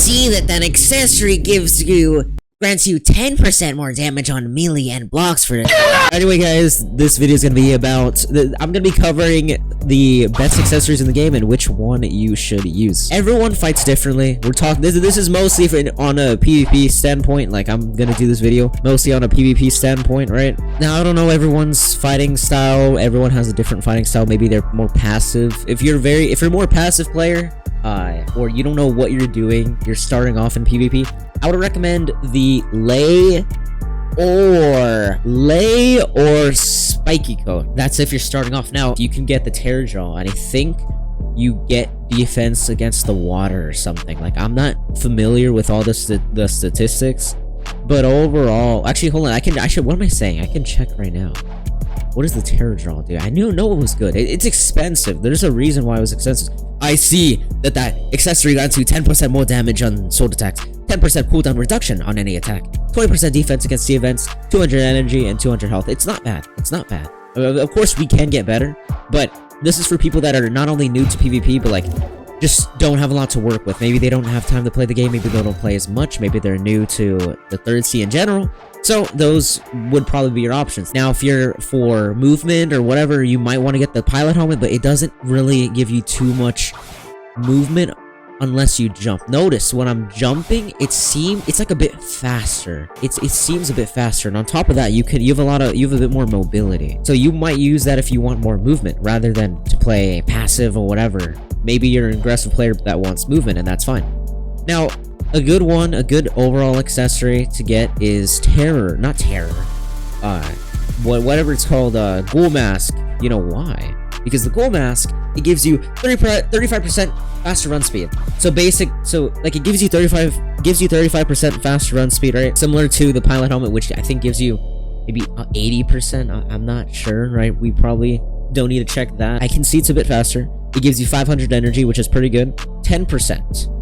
see that accessory grants you 10% more damage on melee and blocks for it. Anyway, guys, this video is gonna be about I'm gonna be covering the best accessories in the game and which one you should use. Everyone fights differently. We're talking this is mostly on a PvP standpoint. Like, I'm gonna do this video mostly on a PvP standpoint, right? Now, I don't know everyone's fighting style. Everyone has a different fighting style. Maybe they're more passive. If you're a more passive player, or you don't know what you're doing, you're starting off in PvP, I would recommend the lay or spiky coat. That's if you're starting off. Now, you can get the tear jaw, and I think you get defense against the water or something. Like, I'm not familiar with all the statistics, but overall, actually, hold on. What am I saying? I can check right now. What does the tear jaw do? I know it was good. It's expensive. There's a reason why it was expensive. I see that accessory grants you 10% more damage on sword attacks, 10% cooldown reduction on any attack, 20% defense against the events, 200 energy, and 200 health. It's not bad. It's not bad. Of course, we can get better, but this is for people that are not only new to PvP, but like just don't have a lot to work with. Maybe they don't have time to play the game. Maybe they don't play as much. Maybe they're new to the third sea in general. So those would probably be your options. Now, if you're for movement or whatever, you might want to get the pilot helmet, but it doesn't really give you too much movement unless you jump. Notice when I'm jumping, it's like a bit faster. It seems a bit faster, and on top of that, you have a bit more mobility. So you might use that if you want more movement rather than to play passive or whatever. Maybe you're an aggressive player that wants movement, and that's fine. Now, a good overall accessory to get is whatever it's called, ghoul mask. You know why? Because the ghoul mask, it gives you 35% faster run speed. So it gives you 35% faster run speed, right? Similar to the pilot helmet, which I think gives you maybe 80%. I'm not sure, right? We probably don't need to check that. I can see it's a bit faster. It gives you 500 energy, which is pretty good. 10%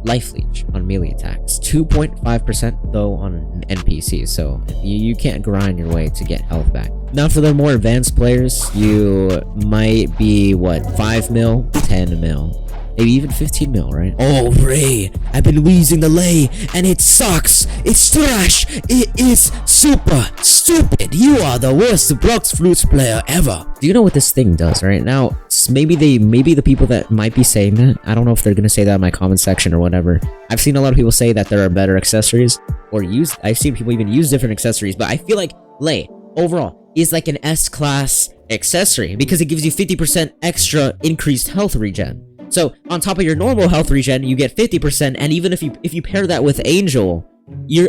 life leech on melee attacks, 2.5% though on NPCs, so you can't grind your way to get health back. Now, for the more advanced players, you might be 5 mil, 10 mil, maybe even 15 mil, right? Oh, Ray, I've been using the lay and it sucks. It's trash. It is super stupid. You are the worst Blox flutes player ever. Do you know what this thing does right now? Maybe the people that might be saying that, I don't know if they're gonna say that in my comment section or whatever. I've seen a lot of people say that there are better accessories, or I've seen people even use different accessories, but I feel like lay overall is like an S-class accessory because it gives you 50% extra increased health regen. So on top of your normal health regen, you get 50%, and even if you pair that with Angel, you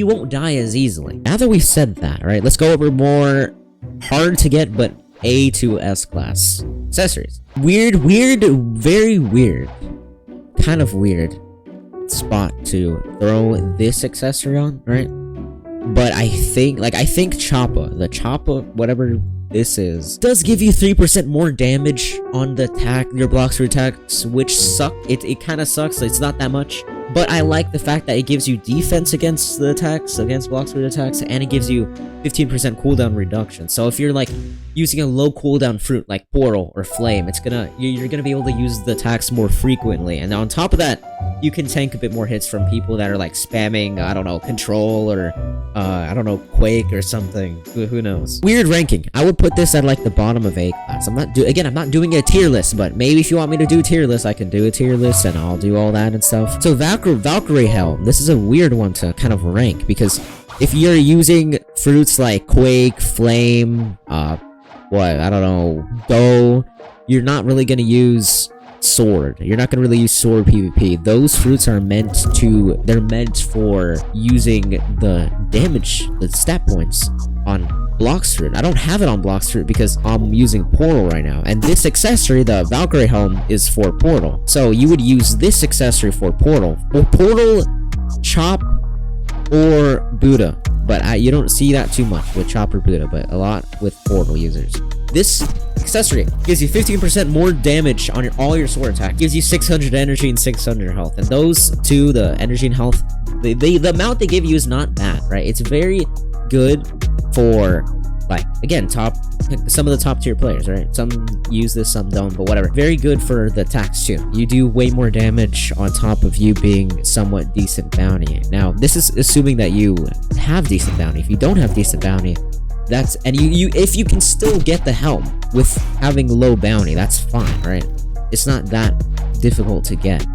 won't die as easily. Now that we've said that, right? Let's go over more hard to get but A to S class accessories. Very weird, kind of weird spot to throw this accessory on, right? But I think Choppa, the Choppa, whatever this is, does give you 3% more damage on the attack, your blocks or attacks, which suck. It kind of sucks. It's not that much, but I like the fact that it gives you defense against the attacks, against blocks or attacks, and it gives you 15% cooldown reduction. So if you're like using a low cooldown fruit like Portal or Flame, you're gonna be able to use the attacks more frequently. And on top of that, you can tank a bit more hits from people that are like spamming, I don't know, Control or I don't know, Quake or something. Who knows? Weird ranking. I would put this at like the bottom of A class. I'm not doing a tier list, but maybe if you want me to do a tier list, I can do a tier list and I'll do all that and stuff. So Valkyrie Helm, this is a weird one to kind of rank because if you're using fruits like Quake, Flame, I don't know, Go, you're not really gonna use sword. You're not gonna really use sword PvP. Those fruits are meant for using the damage, the stat points on Blox fruit. I don't have it on Blox fruit because I'm using Portal right now, and this accessory, the Valkyrie Helm, is for Portal. So you would use this accessory for Portal, Chop, or Buddha. But you don't see that too much with Chop or Buddha, but a lot with Portal users. This accessory gives you 15% more damage on all your sword attack. Gives you 600 energy and 600 health. And those two, the energy and health, the amount they give you is not bad, right? It's very good for Like, again, some of the top tier players, right? Some use this, some don't, but whatever. Very good for the attacks too. You do way more damage on top of you being somewhat decent bounty. Now, this is assuming that you have decent bounty. If you don't have decent bounty, if you can still get the helm with having low bounty, that's fine, right? It's not that difficult to get.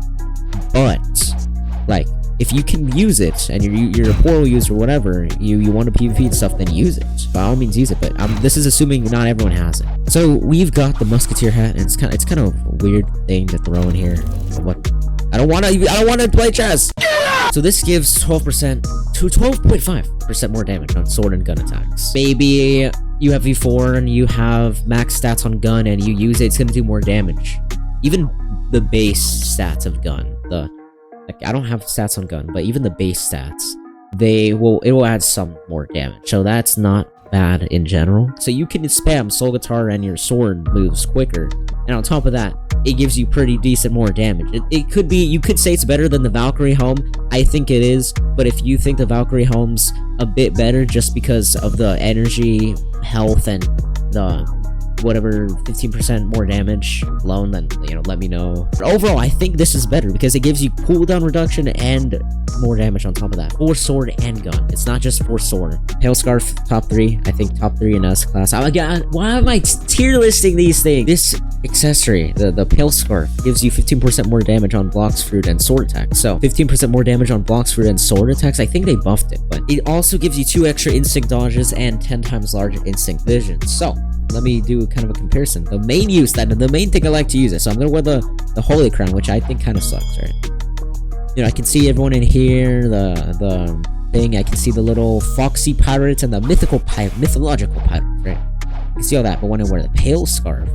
But, like, if you can use it, and you're a portal user or whatever, you want to PvP and stuff, then use it. By all means, use it. But this is assuming not everyone has it. So we've got the Musketeer hat, and it's kind of a weird thing to throw in here. What? I don't want to play chess. So this gives 12% to 12.5% more damage on sword and gun attacks. Maybe you have V4 and you have max stats on gun, and you use it, it's gonna do more damage. Even the base stats of gun, like, I don't have stats on gun, but even the base stats, it will add some more damage. So that's not bad in general. So you can spam soul guitar and your sword moves quicker. And on top of that, it gives you pretty decent more damage. It could be, you could say it's better than the Valkyrie helm. I think it is, but if you think the Valkyrie helm's a bit better just because of the energy, health, and the whatever 15% more damage alone, then let me know. But overall, I think this is better because it gives you cooldown reduction and more damage on top of that for sword and gun. It's not just for sword. Pale Scarf, top 3. I think top 3 in S class. Oh my god, why am I tier listing these things? This accessory, the Pale Scarf, gives you 15% more damage on Blox, Fruit, and sword attacks. So 15% more damage on Blox, Fruit, and sword attacks. I think they buffed it, but it also gives you 2 extra instinct dodges and 10 times larger instinct vision. So let me do kind of a comparison. The main thing I like to use it. So I'm gonna wear the Holy Crown, which I think kind of sucks, right? I can see everyone in here, the thing. I can see the little foxy pirates and the mythological pirates, right? I can see all that, but when I wear the Pale Scarf,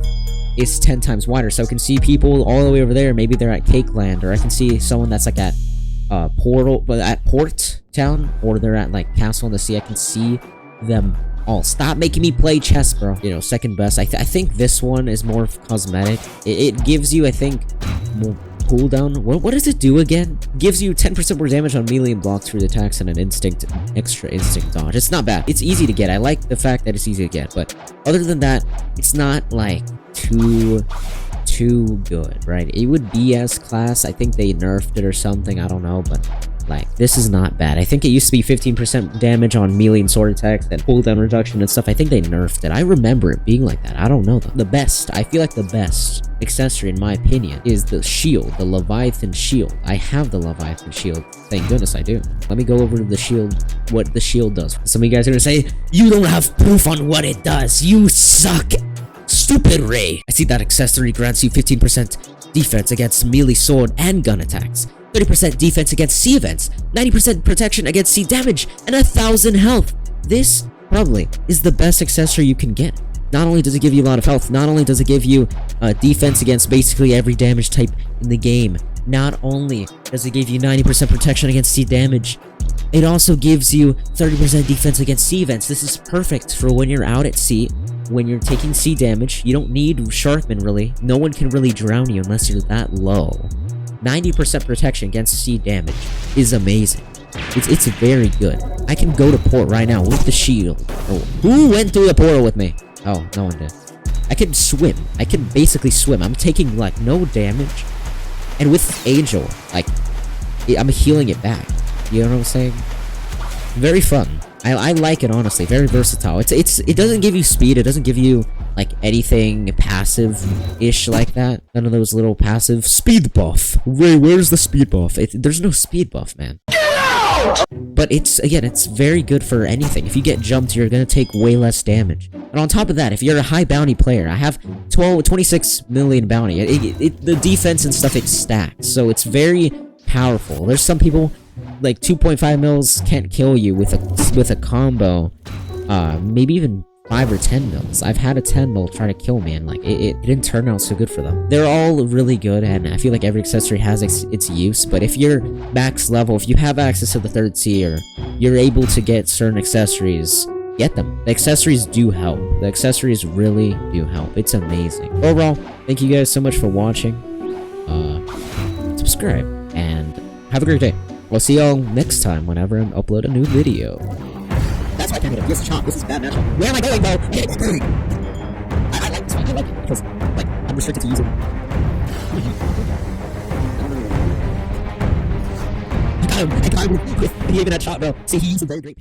it's 10 times wider. So I can see people all the way over there. Maybe they're at Cake Land, or I can see someone that's like at Port Town, or they're at like Castle in the Sea. I can see them all. Stop making me play chess, bro. Second best. I think this one is more cosmetic. It gives you, I think, more cooldown. What does it do again? Gives you 10% more damage on melee and blocks through the attacks and an extra instinct dodge. It's not bad. It's easy to get. I like the fact that it's easy to get, but other than that, it's not like too good, right? It would be S class. I think they nerfed it or something. I don't know, but like, this is not bad. I think it used to be 15% damage on melee and sword attacks and cooldown reduction and stuff. I think they nerfed it. I remember it being like that. I don't know though. The best, I feel like the best accessory in my opinion is the shield, the Leviathan shield. I have the Leviathan shield. Thank goodness I do. Let me go over to the shield, what the shield does. Some of you guys are gonna say, you don't have proof on what it does. You suck. Stupid Ray. I see that accessory grants you 15% defense against melee sword and gun attacks, 30% defense against sea events, 90% protection against sea damage, and 1,000 health. This probably is the best accessory you can get. Not only does it give you a lot of health, not only does it give you defense against basically every damage type in the game, not only does it give you 90% protection against sea damage, it also gives you 30% defense against sea events. This is perfect for when you're out at sea, when you're taking sea damage. You don't need Sharkman really. No one can really drown you unless you're that low. 90% protection against sea damage is amazing. It's very good. I can go to port right now with the shield. Oh, who went through the portal with me? Oh, no one did. I can swim. I can basically swim. I'm taking like no damage. And with Angel, like, I'm healing it back. You know what I'm saying? Very fun. I like it, honestly. Very versatile. It doesn't give you speed. It doesn't give you like anything passive-ish like that. None of those little passive speed buff. Ray, where's the speed buff? There's no speed buff, man. But it's very good for anything. If you get jumped, you're gonna take way less damage. And on top of that, if you're a high bounty player, I have 26 million bounty. The defense and stuff, it stacks. So it's very powerful. There's some people, like 2.5 mils can't kill you with a combo. Maybe even 5 or 10 mils. I've had a 10 mil try to kill me, and like it didn't turn out so good for them. They're all really good, and I feel like every accessory has its use. But if you're max level, if you have access to the 3rd tier, you're able to get certain accessories. Get them. The accessories do help. The accessories really do help. It's amazing. Overall, thank you guys so much for watching. Subscribe and have a great day. We'll see y'all next time whenever I upload a new video. That's I can't hit him. He has chop. This is a bad matchup. Where am I going, bro? I like this one. I like it because, like, I'm restricted to using. I got him. He even had shot, bro. See, he used a very great.